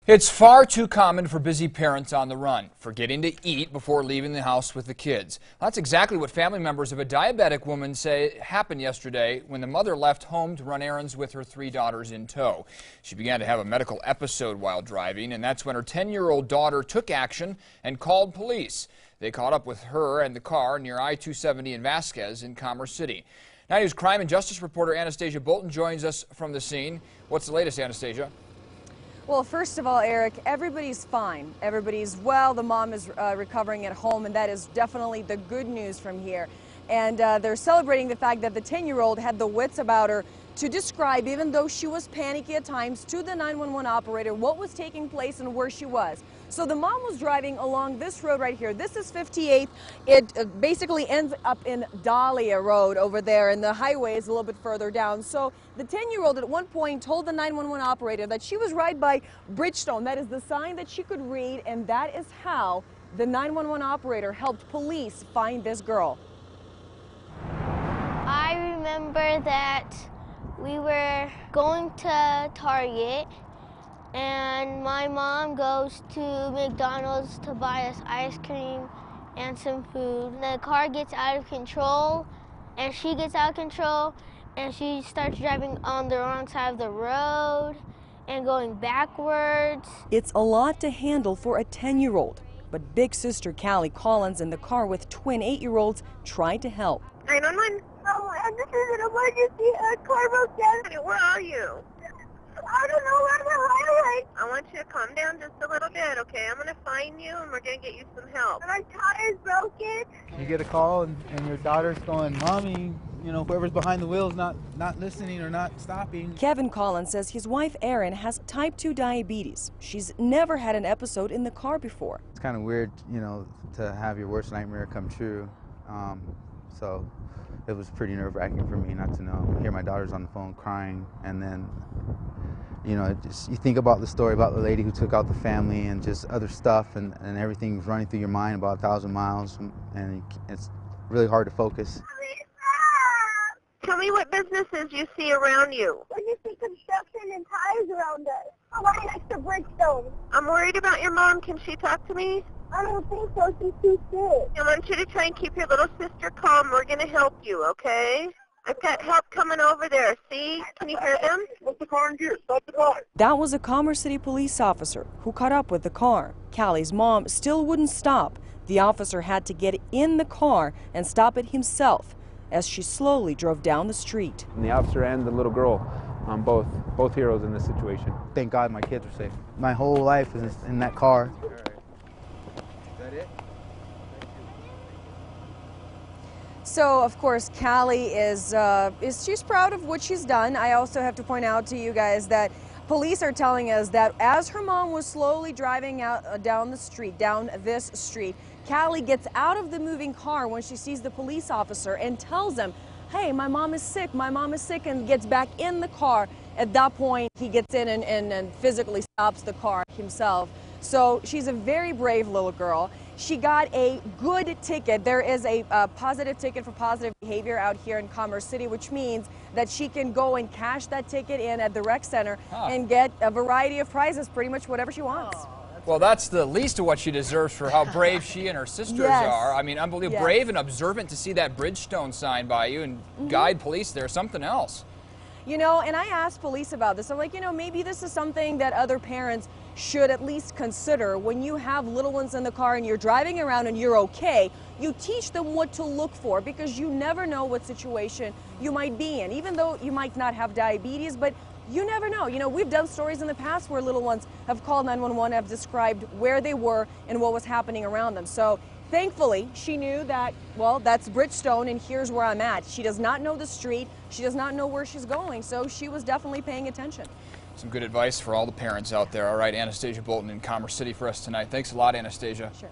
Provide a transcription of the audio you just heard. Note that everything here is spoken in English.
It's far too common for busy parents on the run, forgetting to eat before leaving the house with the kids. That's exactly what family members of a diabetic woman say happened yesterday when the mother left home to run errands with her 3 daughters in tow. She began to have a medical episode while driving, and that's when her 10-year-old daughter took action and called police. They caught up with her and the car near I-270 in Vasquez in Commerce City. 9 News crime and justice reporter Anastasia Bolton joins us from the scene. What's the latest, Anastasia? Well, first of all, Eric, everybody's fine. Everybody's well. The mom is recovering at home, and that is definitely the good news from here. And they're celebrating the fact that the 10-year-old had the wits about her to describe, even though she was panicky at times, to the 911 operator what was taking place and where she was. So the mom was driving along this road right here. This is 58th. It basically ends up in Dahlia Road over there, and the highway is a little bit further down. So the 10-year-old at one point told the 911 operator that she was right by Bridgestone. That is the sign that she could read, and that is how the 911 operator helped police find this girl. I remember that we were going to Target, and my mom goes to McDonald's to buy us ice cream and some food. The car gets out of control, and she gets out of control, and she starts driving on the wrong side of the road and going backwards. It's a lot to handle for a 10-year-old, but big sister Callie Collins in the car with twin 8-year-olds tried to help. 911. Oh, this is an emergency. A car broke down. Honey, where are you? I don't know where the highway. I want you to calm down just a little bit, okay? I'm going to find you, and we're going to get you some help. My tire's broken. You get a call, and your daughter's going, Mommy, you know, whoever's behind the wheel is not listening or not stopping. Kevin Collins says his wife Erin has type 2 diabetes. She's never had an episode in the car before. It's kind of weird, you know, to have your worst nightmare come true. So it was pretty nerve-wracking for me not to know. Hear my daughter's on the phone crying, and then, you know, you think about the story about the lady who took out the family and just other stuff, and everything's running through your mind about 1,000 miles, and it's really hard to focus. Tell me what businesses you see around you. I just see construction and tires around us. I'm right next to Bridgestone. I'm worried about your mom. Can she talk to me? I don't think so. She's too sick. I want you to try and keep your little sister calm. We're going to help you, okay? I've got help coming over there. See? Can you hear them? Put the car in gear. Stop the car. That was a Commerce City police officer who caught up with the car. Callie's mom still wouldn't stop. The officer had to get in the car and stop it himself as she slowly drove down the street. And the officer and the little girl, both heroes in this situation. Thank God my kids are safe. My whole life is in that car. So, of course, Callie she's proud of what she's done. I also have to point out to you guys that police are telling us that as her mom was slowly driving out down this street, Callie gets out of the moving car when she sees the police officer and tells him, hey, my mom is sick, and gets back in the car. At that point, he gets in and physically stops the car himself. So she's a very brave little girl. She got a good ticket. There is a positive ticket for positive behavior out here in Commerce City, which means that she can go and cash that ticket in at the rec center and get a variety of prizes, pretty much whatever she wants. Well, that's the least of what she deserves for how brave she and her sisters are. I mean, unbelievable. Brave and observant to see that Bridgestone sign by you and guide police there. Something else. You know, and I asked police about this. I'm like, you know, maybe this is something that other parents should at least consider. When you have little ones in the car and you're driving around and you're okay, you teach them what to look for, because you never know what situation you might be in. Even though you might not have diabetes, but you never know. You know, we've done stories in the past where little ones have called 911, have described where they were and what was happening around them. So thankfully, she knew that, well, that's Bridgestone and here's where I'm at. She does not know the street. She does not know where she's going. So she was definitely paying attention. Some good advice for all the parents out there. All right, Anastasia Bolton in Commerce City for us tonight. Thanks a lot, Anastasia. Sure.